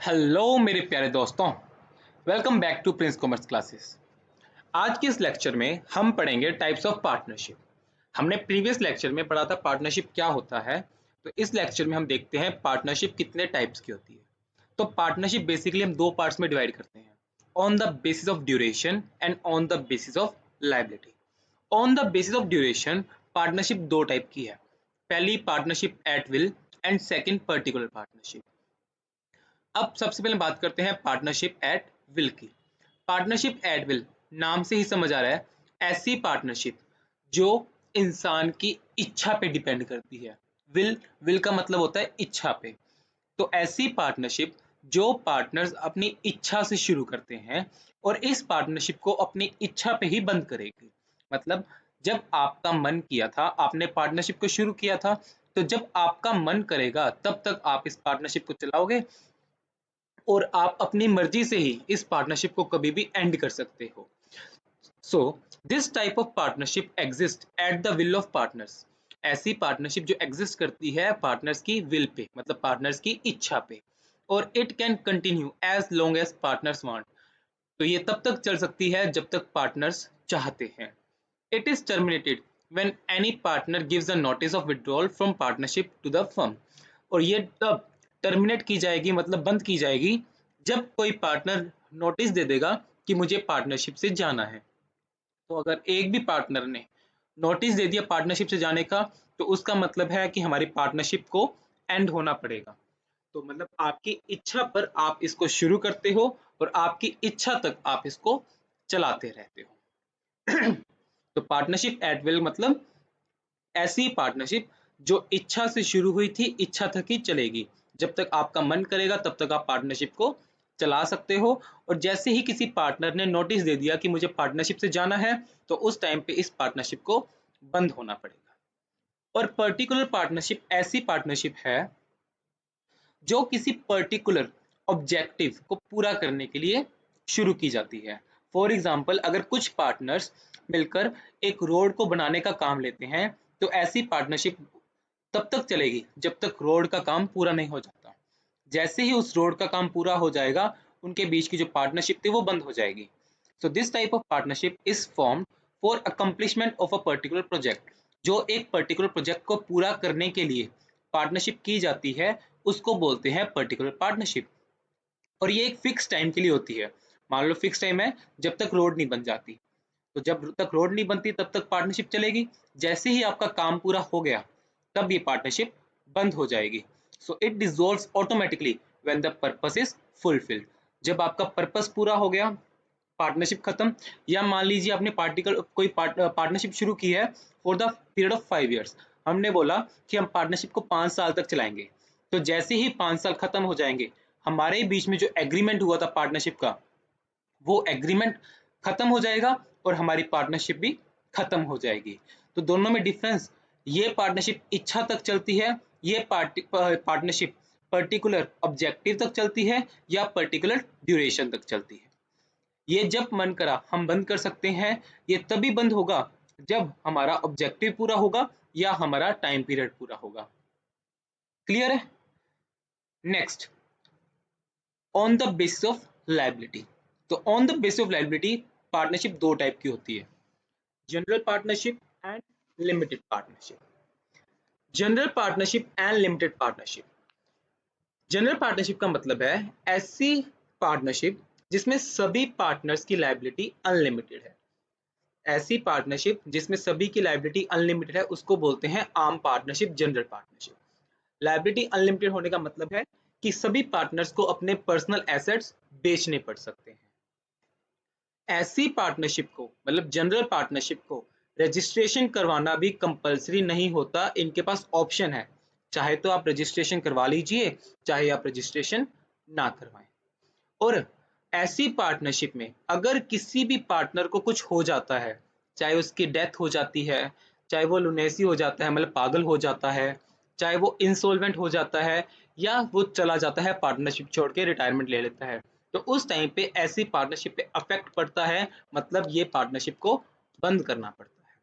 Hello मेरे प्यारे दोस्तों, welcome back to Prince Commerce Classes. आज के इस लेक्चर में हम पढ़ेंगे टाइप्स ऑफ पार्टनरशिप। हमने प्रीवियस लेक्चर में पढ़ा था पार्टनरशिप क्या होता है, तो इस लेक्चर में हम देखते हैं पार्टनरशिप कितने टाइप्स की होती है। तो पार्टनरशिप बेसिकली हम दो पार्ट्स में डिवाइड करते हैं, on the basis of duration and on the basis of liability. On the basis of duration partnership दो टाइप की है, पहली partnership at will and second particular partnership. अब सबसे पहले बात करते हैं पार्टनरशिप एट विल की। पार्टनरशिप एट विल नाम से ही समझ आ रहा है, ऐसी पार्टनरशिप जो इंसान की इच्छा पे डिपेंड करती है। विल विल का मतलब होता है इच्छा पे। तो ऐसी पार्टनरशिप जो पार्टनर्स अपनी इच्छा से शुरू करते हैं और इस पार्टनरशिप को अपनी इच्छा पे ही बंद करेगी। मतलब जब आपका मन किया था, आपने पार्टनरशिप को शुरू किया था, तो जब आपका मन करेगा तब तक आप इस पार्टनरशिप को चलाओगे और आप अपनी मर्जी से ही इस पार्टनरशिप को कभी भी एंड कर सकते हो। So this type of partnership exist at the will of partners. ऐसी पार्टनरशिप जो एग्जिस्ट करती है पार्टनर्स की विल पे, मतलब पार्टनर्स की इच्छा पे, और it can continue as long as partners want. तो ये तब तक चल सकती है जब तक पार्टनर्स चाहते हैं। It is terminated when any partner gives a notice of withdrawal from partnership to the firm. और ये तब टर्मिनेट की जाएगी, मतलब बंद की जाएगी, जब कोई पार्टनर नोटिस दे देगा कि मुझे पार्टनरशिप से जाना है। तो अगर एक भी पार्टनर ने नोटिस दे दिया पार्टनरशिप से जाने का, तो उसका मतलब है कि हमारी पार्टनरशिप को एंड होना पड़ेगा। तो मतलब आपकी इच्छा पर आप इसको शुरू करते हो और आपकी इच्छा तक आप इसको चलाते रहते हो। तो पार्टनरशिप एट विल मतलब ऐसी पार्टनरशिप जो इच्छा से शुरू हुई थी, इच्छा तक ही चलेगी। जब तक आपका मन करेगा तब तक आप पार्टनरशिप को चला सकते हो, और जैसे ही किसी पार्टनर ने नोटिस दे दिया कि मुझे पार्टनरशिप से जाना है, तो उस टाइम पे इस पार्टनरशिप को बंद होना पड़ेगा। और पर्टिकुलर पार्टनरशिप ऐसी पार्टनरशिप है जो किसी पर्टिकुलर ऑब्जेक्टिव को पूरा करने के लिए शुरू की जाती है। फॉर एग्जाम्पल, अगर कुछ पार्टनर्स मिलकर एक रोड को बनाने का काम लेते हैं, तो ऐसी पार्टनरशिप तब तक चलेगी जब तक रोड का काम पूरा नहीं हो जाता। जैसे ही उस रोड का काम पूरा हो जाएगा, उनके बीच की जो पार्टनरशिप थी वो बंद हो जाएगी। So this type of partnership is formed for accomplishment of a particular project. जो एक पर्टिकुलर प्रोजेक्ट को पूरा करने के लिए पार्टनरशिप की जाती है, उसको बोलते हैं पर्टिकुलर पार्टनरशिप। और ये एक फिक्स टाइम के लिए होती है। मान लो फिक्स टाइम है, जब तक रोड नहीं बन जाती। तो जब तक रोड नहीं बनती तब तक पार्टनरशिप चलेगी। जैसे ही आपका काम पूरा हो गया, तब ये पार्टनरशिप बंद हो जाएगी। So it dissolves automatically when the purpose is fulfilled. जब आपका पर्पस पूरा हो गया, पार्टनरशिप खत्म। या मान लीजिए आपने कोई पार्टनरशिप शुरू की है for the period of 5 years. हमने बोला कि हम पार्टनरशिप को 5 साल तक चलाएंगे। तो जैसे ही 5 साल खत्म हो जाएंगे, हमारे बीच में जो एग्रीमेंट हुआ था पार्टनरशिप का, वो एग्रीमेंट खत्म हो जाएगा और हमारी पार्टनरशिप भी खत्म हो जाएगी। तो दोनों में डिफरेंस, ये पार्टनरशिप इच्छा तक चलती है, ये पार्टनरशिप पर्टिकुलर ऑब्जेक्टिव तक चलती है या पर्टिकुलर ड्यूरेशन तक चलती है। ये जब मन करा हम बंद कर सकते हैं। ये तभी बंद होगा जब हमारा ऑब्जेक्टिव पूरा होगा या हमारा टाइम पीरियड पूरा होगा। क्लियर है? Next, on the basis of liability. तो on the basis of liability partnership दो टाइप की होती है, general partnership and limited partnership. General partnership and limited partnership. General partnership का मतलब है ऐसी पार्टनरशिप जिसमें सभी पार्टनर्स की लायबिलिटी अनलिमिटेड है। ऐसी पार्टनरशिप जिसमें सभी की लायबिलिटी अनलिमिटेड है उसको बोलते हैं आम partnership, general partnership. Liability unlimited होने का मतलब है कि सभी पार्टनर्स को अपने पर्सनल एसेट्स बेचने पड़ सकते हैं। ऐसी पार्टनरशिप को, मतलब जनरल पार्टनरशिप को, रजिस्ट्रेशन करवाना भी कंपलसरी नहीं होता। इनके पास ऑप्शन है, चाहे तो आप रजिस्ट्रेशन करवा लीजिए, चाहे आप रजिस्ट्रेशन ना करवाएं। और ऐसी पार्टनरशिप में अगर किसी भी पार्टनर को कुछ हो जाता है, चाहे उसकी डेथ हो जाती है, चाहे वो लुनेसी हो जाता है, मतलब पागल हो जाता है, चाहे वो इंसॉल्वेंट हो जाता है, या वो चला जाता है पार्टनरशिप छोड़ के रिटायरमेंट ले लेता है, तो उस टाइम पे ऐसी पार्टनरशिप पे अफेक्ट पड़ता है। मतलब ये पार्टनरशिप को बंद करना पड़ता है।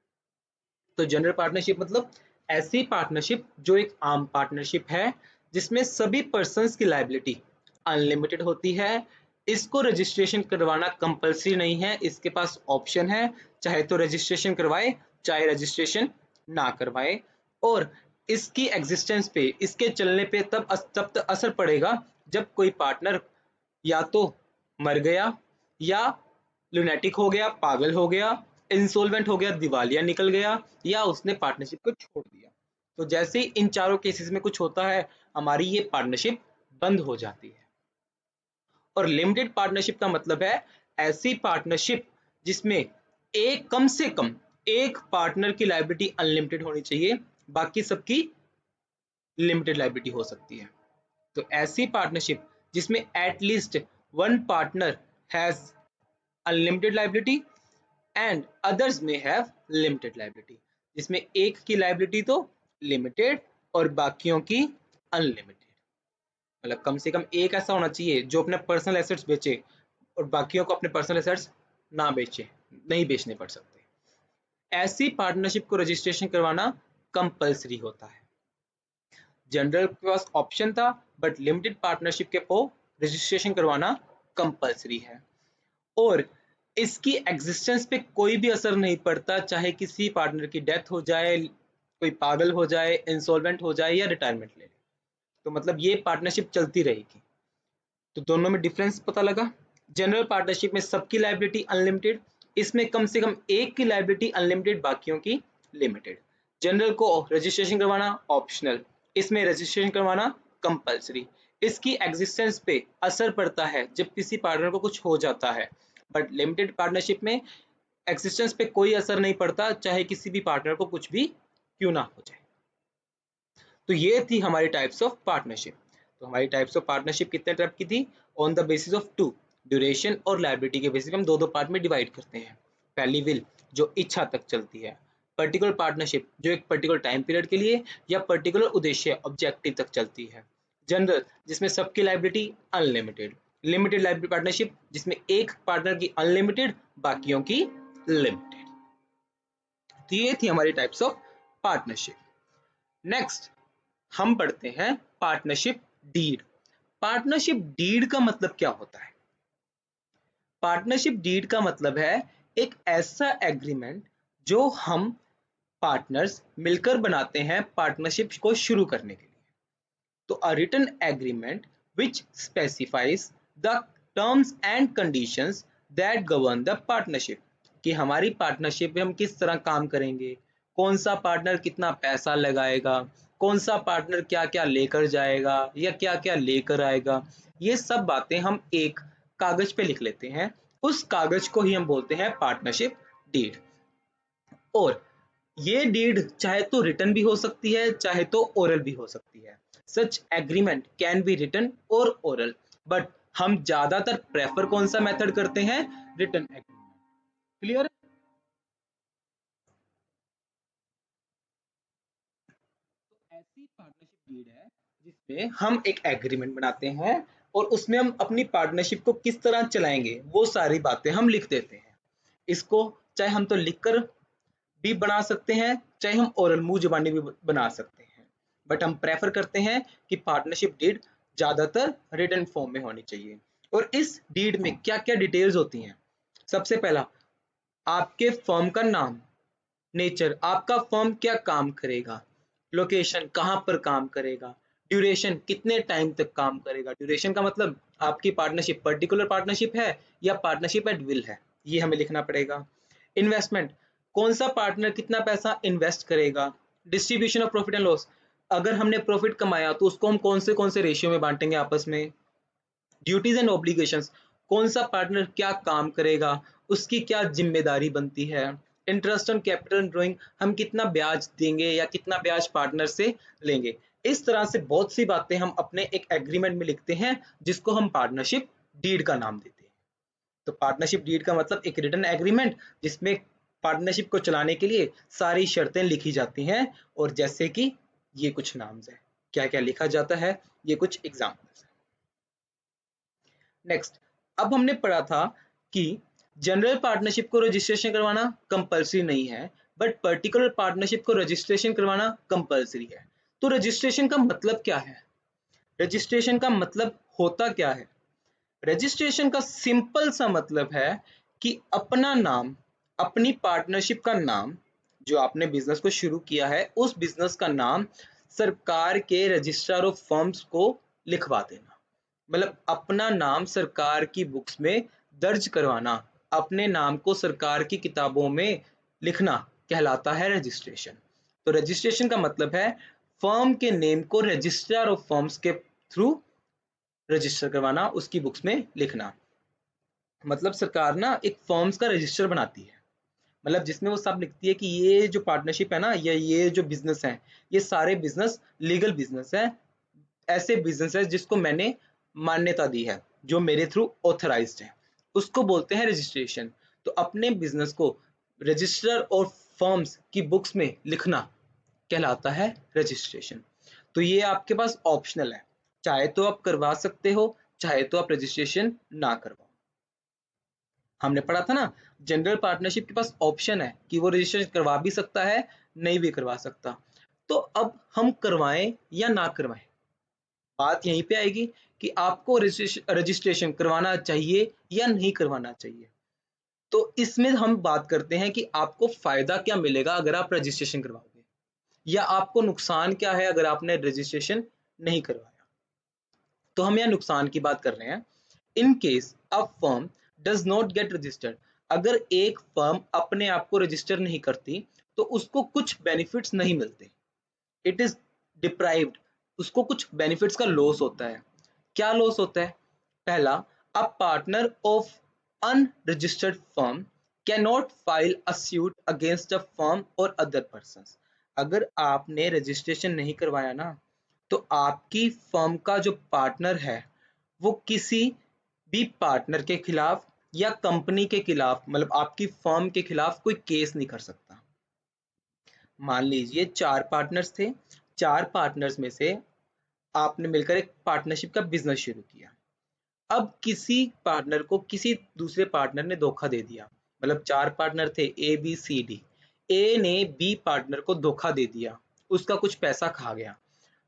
तो जनरल पार्टनरशिप मतलब ऐसी पार्टनरशिप जो एक आम पार्टनरशिप है जिसमें सभी पर्सन्स की लायबिलिटी अनलिमिटेड होती है। इसको रजिस्ट्रेशन करवाना कंपलसरी नहीं है, इसके पास ऑप्शन है, चाहे तो रजिस्ट्रेशन करवाए चाहे रजिस्ट्रेशन ना करवाए। और इसकी एग्जिस्टेंस पे, इसके चलने पे तब असर पड़ेगा जब कोई पार्टनर या तो मर गया, या लुनेटिक हो गया, पागल हो गया, इंसॉल्वेंट हो गया, दिवालिया निकल गया, या उसने पार्टनरशिप को छोड़ दिया। तो जैसे ही इन चारों केसेस में कुछ होता है, हमारी ये पार्टनरशिप बंद हो जाती है। और लिमिटेड पार्टनरशिप का मतलब है ऐसी पार्टनरशिप जिसमें एक कम से कम एक पार्टनर की लायबिलिटी अनलिमिटेड होनी चाहिए, बाकी सबकी लिमिटेड लायबिलिटी हो सकती है। तो ऐसी पार्टनरशिप जिसमें at least one partner has unlimited liability and others में हैव लिमिटेड लायबिलिटी, जिसमें एक की लायबिलिटी तो लिमिटेड और बाकियों की अनलिमिटेड। मतलब कम से कम एक ऐसा होना चाहिए जो अपने पर्सनल एसेट्स बेचे और बाकियों को अपने पर्सनल एसेट्स ना बेचे, नहीं बेचने पड़ सकते। ऐसी पार्टनरशिप को रजिस्ट्रेशन करवाना कंपलसरी होता है। जनरल के पास ऑप्शन था, बट लिमिटेड पार्टनरशिप के को रजिस्ट्रेशन करवाना कंपलसरी है। और इसकी एग्जिस्टेंस पे कोई भी असर नहीं पड़ता, चाहे किसी पार्टनर की डेथ हो जाए, कोई पागल हो जाए, इंसॉल्वेंट हो जाए या रिटायरमेंट ले ले, तो मतलब ये पार्टनरशिप चलती रहेगी। तो दोनों में डिफरेंस पता लगा। जनरल पार्टनरशिप में सबकी लायबिलिटी अनलिमिटेड, इसमें कम से कम एक की लायबिलिटी अनलिमिटेड, बाकियों की लिमिटेड। जनरल को रजिस्ट्रेशन करवाना ऑप्शनल, इसमें रजिस्ट्रेशन करवाना कंपलसरी। इसकी एग्जिस्टेंस पे असर पड़ता है जब किसी पार्टनर को कुछ हो जाता है, बट लिमिटेड पार्टनरशिप में एग्जिस्टेंस पे कोई असर नहीं पड़ता, चाहे किसी भी पार्टनर को कुछ भी क्यों ना हो जाए। तो ये थी हमारी टाइप्स ऑफ पार्टनरशिप। तो हमारी टाइप्स ऑफ पार्टनरशिप कितने टाइप की थी? On the basis of two, duration और लायबिलिटी के बेसिस हम दो पार्ट में डिवाइड करते हैं। पहली विल जो इच्छा तक चलती है, पर्टिकुलर पार्टनरशिप जो एक पर्टिकुलर टाइम पीरियड के लिए या पर्टिकुलर उद्देश्य ऑब्जेक्टिव तक चलती है। जनरल जिसमें सबकी liability unlimited. Limited liability partnership जिसमें एक पार्टनर की अनलिमिटेड, बाकियों की लिमिटेड। तो ये थी हमारी टाइप्स ऑफ पार्टनरशिप। नेक्स्ट हम पढ़ते हैं पार्टनरशिप डीड। पार्टनरशिप डीड का मतलब क्या होता है? पार्टनरशिप डीड का मतलब है एक ऐसा एग्रीमेंट जो हम पार्टनर्स मिलकर बनाते हैं पार्टनरशिप को शुरू करने के लिए। तो a written agreement which specifies the terms and conditions that govern the partnership, कि हमारी पार्टनरशिप में हम किस तरह काम करेंगे, कौन सा पार्टनर कितना पैसा लगाएगा, कौन सा पार्टनर क्या क्या लेकर जाएगा या क्या क्या लेकर आएगा, ये सब बातें हम एक कागज पे लिख लेते हैं। उस कागज को ही हम बोलते हैं पार्टनरशिप डीड। और ये डीड चाहे तो रिटन भी हो सकती है, चाहे तो ओरल भी हो सकती है। Such agreement can be written और ओरल, बट हम ज्यादातर प्रेफर कौन सा मेथड करते हैं? Written agreement. क्लियर? तो ऐसी पार्टनरशिप डीड है जिसमें हम एक एग्रीमेंट बनाते हैं और उसमें हम अपनी पार्टनरशिप को किस तरह चलाएंगे वो सारी बातें हम लिख देते हैं। इसको चाहे हम तो लिखकर भी बना सकते हैं, चाहे हम ओरल मुंह जुबानी भी बना सकते हैं, बट हम प्रेफर करते हैं कि पार्टनरशिप डीड ज्यादातर रिटन फॉर्म में होनी चाहिए। और इस डीड में क्या क्या डिटेल्स होती हैं? सबसे पहला, आपके फर्म का नाम, नेचर, आपका फर्म क्या काम करेगा, लोकेशन कहाँ पर काम करेगा, ड्यूरेशन कितने टाइम तक काम करेगा। ड्यूरेशन का मतलब आपकी पार्टनरशिप पर्टिकुलर पार्टनरशिप है या पार्टनरशिप एट विल है, ये हमें लिखना पड़ेगा। इन्वेस्टमेंट, कौन सा पार्टनर कितना पैसा इन्वेस्ट करेगा। Distribution of profit and loss, अगर हमने प्रॉफिट कमाया तो उसको हम कौन से रेशियो में बांटेंगे आपस में। ड्यूटीज एंड ऑब्लिगेशंस, कौन सा पार्टनर क्या काम करेगा, उसकी क्या जिम्मेदारी बनती है। इंटरेस्ट ऑन कैपिटल ड्रॉइंग, हम कितना ब्याज देंगे या कितना ब्याज पार्टनर से लेंगे। इस तरह से बहुत सी बातें हम अपने एक एग्रीमेंट में लिखते हैं जिसको हम पार्टनरशिप डीड का नाम देते हैं। तो पार्टनरशिप डीड का मतलब एक रिटन एग्रीमेंट जिसमें पार्टनरशिप को चलाने के लिए सारी शर्तें लिखी जाती हैं। और जैसे कि ये कुछ नाम्स है, क्या क्या लिखा जाता है, ये कुछ एग्जाम्पल्स हैं। नेक्स्ट, अब हमने पढ़ा था कि जनरल पार्टनरशिप को रजिस्ट्रेशन करवाना कंपलसरी नहीं है, बट पर्टिकुलर पार्टनरशिप को रजिस्ट्रेशन करवाना कंपलसरी है। तो रजिस्ट्रेशन का मतलब क्या है? रजिस्ट्रेशन का मतलब होता क्या है? रजिस्ट्रेशन का सिंपल सा मतलब है कि अपना नाम, अपनी पार्टनरशिप का नाम, जो आपने बिजनेस को शुरू किया है उस बिजनेस का नाम सरकार के रजिस्ट्रार ऑफ फर्म्स को लिखवा देना। मतलब अपना नाम सरकार की बुक्स में दर्ज करवाना, अपने नाम को सरकार की किताबों में लिखना कहलाता है रजिस्ट्रेशन। तो रजिस्ट्रेशन का मतलब है फर्म के नेम को रजिस्ट्रार ऑफ फर्म्स के थ्रू रजिस्टर करवाना, उसकी बुक्स में लिखना। मतलब सरकार ना एक फर्म्स का रजिस्टर बनाती है, मतलब जिसमें वो सब लिखती है कि ये जो पार्टनरशिप है ना, या ये जो बिजनेस है, ये सारे बिजनेस लीगल बिजनेस है, ऐसे बिजनेस है जिसको मैंने मान्यता दी है, जो मेरे थ्रू ऑथराइज्ड है, उसको बोलते हैं रजिस्ट्रेशन। तो अपने बिजनेस को रजिस्टर और फर्म्स की बुक्स में लिखना कहलाता है रजिस्ट्रेशन। तो ये आपके पास ऑप्शनल है, चाहे तो आप करवा सकते हो, चाहे तो आप रजिस्ट्रेशन ना करवाओ। हमने पढ़ा था ना, जनरल पार्टनरशिप के पास ऑप्शन है कि वो रजिस्ट्रेशन करवा भी सकता है, नहीं भी करवा सकता। तो अब हम करवाएं या ना करवाएं, बात यहीं पे आएगी कि आपको रजिस्ट्रेशन करवाना चाहिए या नहीं करवाना चाहिए। तो इसमें हम बात करते हैं कि आपको फायदा क्या मिलेगा अगर आप रजिस्ट्रेशन करवाओगे, या आपको नुकसान क्या है अगर आपने रजिस्ट्रेशन नहीं करवाया। तो हम यहाँ नुकसान की बात कर रहे हैं। In case a firm does not get registered, अगर एक फर्म अपने आप को रजिस्टर नहीं करती तो उसको कुछ बेनिफिट्स नहीं मिलते, इट इज डिप्राइव्ड, उसको कुछ बेनिफिट्स का लॉस होता है। क्या लॉस होता है? पहला, a partner of unregistered firm can not file a suit against a firm और अदर पर्सन। अगर आपने रजिस्ट्रेशन नहीं करवाया ना, तो आपकी फर्म का जो पार्टनर है वो किसी भी पार्टनर के खिलाफ या कंपनी के खिलाफ, मतलब आपकी फर्म के खिलाफ कोई केस नहीं कर सकता। मान लीजिए 4 पार्टनर्स थे, 4 पार्टनर्स में से आपने मिलकर एक पार्टनरशिप का बिजनेस शुरू किया। अब किसी पार्टनर को किसी दूसरे पार्टनर ने धोखा दे दिया, मतलब 4 पार्टनर थे ए बी सी डी, ए ने बी पार्टनर को धोखा दे दिया, उसका कुछ पैसा खा गया।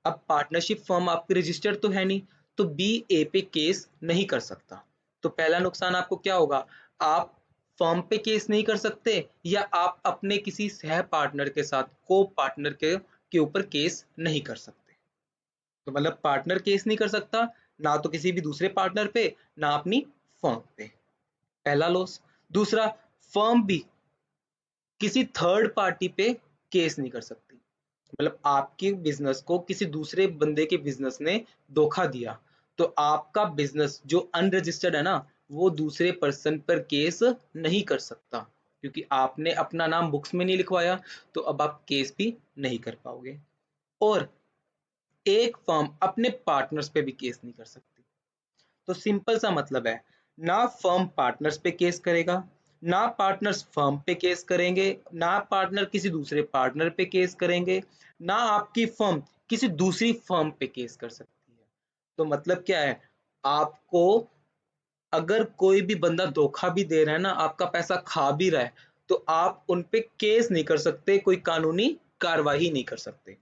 अब पार्टनरशिप फर्म आपकी रजिस्टर्ड तो है नहीं, तो बी ए पे केस नहीं कर सकता। तो पहला नुकसान आपको क्या होगा? आप फर्म पे केस नहीं कर सकते, या आप अपने किसी सह पार्टनर के साथ को पार्टनर के ऊपर केस नहीं कर सकते। तो मतलब पार्टनर केस नहीं कर सकता, ना तो किसी भी दूसरे पार्टनर पे, ना अपनी फर्म पे, पहला लॉस। दूसरा, फर्म भी किसी थर्ड पार्टी पे केस नहीं कर सकती, मतलब आपके बिजनेस को किसी दूसरे बंदे के बिजनेस ने धोखा दिया, तो आपका बिजनेस जो अनरजिस्टर्ड है ना, वो दूसरे पर्सन पर केस नहीं कर सकता, क्योंकि आपने अपना नाम बुक्स में नहीं लिखवाया, तो अब आप केस भी नहीं कर पाओगे। और एक फर्म अपने पार्टनर्स पे भी केस नहीं कर सकती। तो सिंपल सा मतलब है, ना फर्म पार्टनर्स पे केस करेगा, ना पार्टनर्स फर्म पे केस करेंगे, ना पार्टनर किसी दूसरे पार्टनर पे केस करेंगे, ना आपकी फर्म किसी दूसरी फर्म पे केस कर सकती है। तो मतलब क्या है, आपको अगर कोई भी बंदा धोखा भी दे रहा है ना, आपका पैसा खा भी रहा है, तो आप उन पे केस नहीं कर सकते, कोई कानूनी कार्रवाई नहीं कर सकते।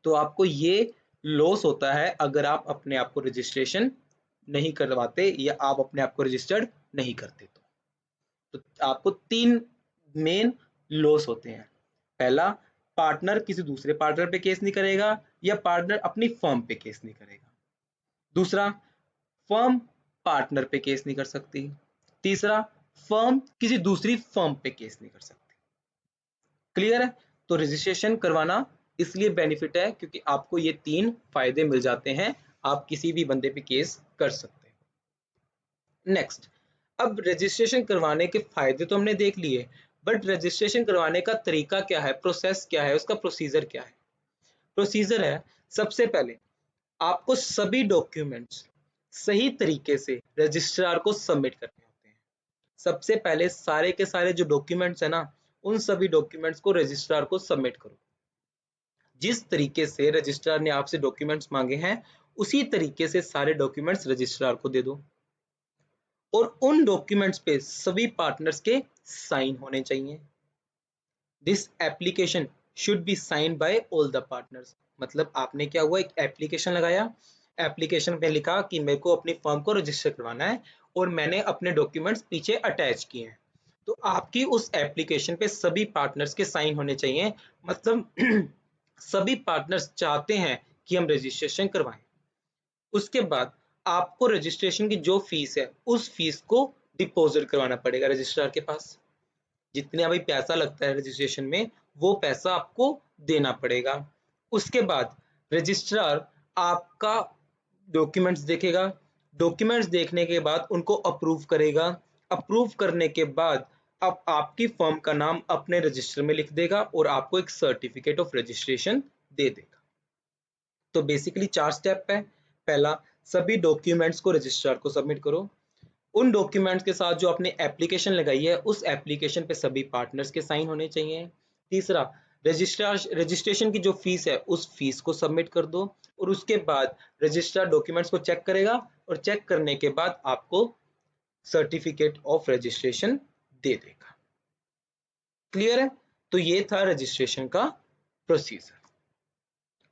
तो आपको ये लॉस होता है अगर आप अपने आप को रजिस्ट्रेशन नहीं करवाते, या आप अपने आप को रजिस्टर्ड नहीं करते। तो आपको 3 मेन लॉस होते हैं। पहला, पार्टनर किसी दूसरे पार्टनर पे केस नहीं करेगा, या पार्टनर अपनी फर्म पे केस नहीं करेगा। दूसरा, फर्म पार्टनर पे केस नहीं कर सकती। तीसरा, फर्म किसी दूसरी फर्म पे केस नहीं कर सकती। क्लियर है? तो रजिस्ट्रेशन करवाना इसलिए बेनिफिट है क्योंकि आपको ये 3 फायदे मिल जाते हैं, आप किसी भी बंदे पे केस कर सकते हैं। नेक्स्ट, अब रजिस्ट्रेशन करवाने के फायदे तो हमने देख लिए, बट रजिस्ट्रेशन करवाने का तरीका क्या है, प्रोसेस क्या है, उसका प्रोसीजर क्या है? प्रोसीजर है, सबसे पहले आपको सभी डॉक्यूमेंट्स सही तरीके से रजिस्ट्रार को सबमिट करने होते हैं। सबसे पहले सारे के सारे जो डॉक्यूमेंट्स है ना, उन सभी डॉक्यूमेंट्स को रजिस्ट्रार को सबमिट करो। जिस तरीके से रजिस्ट्रार ने आपसे डॉक्यूमेंट्स मांगे हैं, उसी तरीके से सारे डॉक्यूमेंट्स रजिस्ट्रार को दे दो, और उन डॉक्यूमेंट्स पे सभी पार्टनर्स के साइन होने चाहिए। This application should be sign by all the partners. मतलब आपने क्या हुआ, एक एप्लीकेशन लगाया एप्लीकेशन पे लिखा कि मेरे को अपनी फर्म को रजिस्टर करवाना है और मैंने अपने डॉक्यूमेंट्स पीछे अटैच किए हैं, तो आपकी उस एप्लीकेशन पे सभी पार्टनर्स के साइन होने चाहिए। मतलब सभी पार्टनर्स चाहते हैं कि हम रजिस्ट्रेशन करवाएं। उसके बाद आपको रजिस्ट्रेशन की जो फीस है उस फीस को डिपॉजिट करवाना पड़ेगा रजिस्ट्रार के पास। जितने अभी पैसा लगता है रजिस्ट्रेशन में वो पैसा आपको देना पड़ेगा। उसके बाद रजिस्ट्रार आपका डॉक्यूमेंट्स देखेगा, डॉक्यूमेंट्स देखने के बाद उनको अप्रूव करेगा। अप्रूव करने के बाद अब आपकी फर्म का नाम अपने रजिस्टर में लिख देगा और आपको एक सर्टिफिकेट ऑफ रजिस्ट्रेशन दे देगा। तो बेसिकली 4 स्टेप है। पहला, सभी डॉक्यूमेंट्स को रजिस्ट्रार को सबमिट करो। उन डॉक्यूमेंट्स के साथ जो आपने एप्लीकेशन लगाई है उस एप्लीकेशन पे सभी पार्टनर्स के साइन होने चाहिए। तीसरा, रजिस्ट्रेशन की जो फीस है उस फीस को सबमिट कर दो और उसके बाद रजिस्ट्रार डॉक्यूमेंट्स को चेक करेगा और चेक करने के बाद आपको सर्टिफिकेट ऑफ रजिस्ट्रेशन दे देगा। क्लियर है? तो ये था रजिस्ट्रेशन का प्रोसीजर।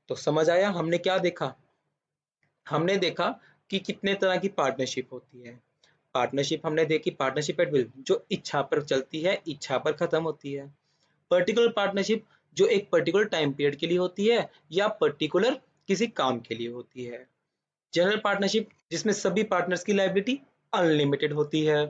तो समझ आया हमने क्या देखा? हमने देखा कि कितने तरह की पार्टनरशिप होती है। पार्टनरशिप हमने देखी, पार्टनरशिप एट विल, जो इच्छा पर चलती है, इच्छा पर खत्म होती है। पर्टिकुलर पार्टनरशिप जो एक पर्टिकुलर टाइम पीरियड के लिए होती है या पर्टिकुलर किसी काम के लिए होती है। जनरल पार्टनरशिप जिसमें सभी पार्टनर्स की लायबिलिटी अनलिमिटेड होती है।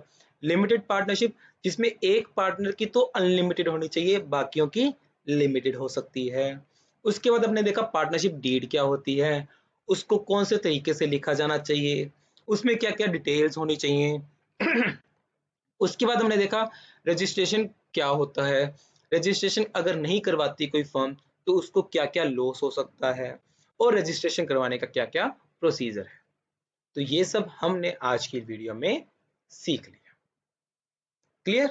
लिमिटेड पार्टनरशिप जिसमें एक पार्टनर की तो अनलिमिटेड होनी चाहिए, बाकियों की लिमिटेड हो सकती है। उसके बाद हमने देखा पार्टनरशिप डीड क्या होती है, उसको कौन से तरीके से लिखा जाना चाहिए, उसमें क्या क्या डिटेल्स होनी चाहिए। उसके बाद हमने देखा रजिस्ट्रेशन क्या होता है, रजिस्ट्रेशन अगर नहीं करवाती कोई फर्म तो उसको क्या क्या लॉस हो सकता है और रजिस्ट्रेशन करवाने का क्या क्या प्रोसीजर है। तो ये सब हमने आज की वीडियो में सीख लिया। क्लियर?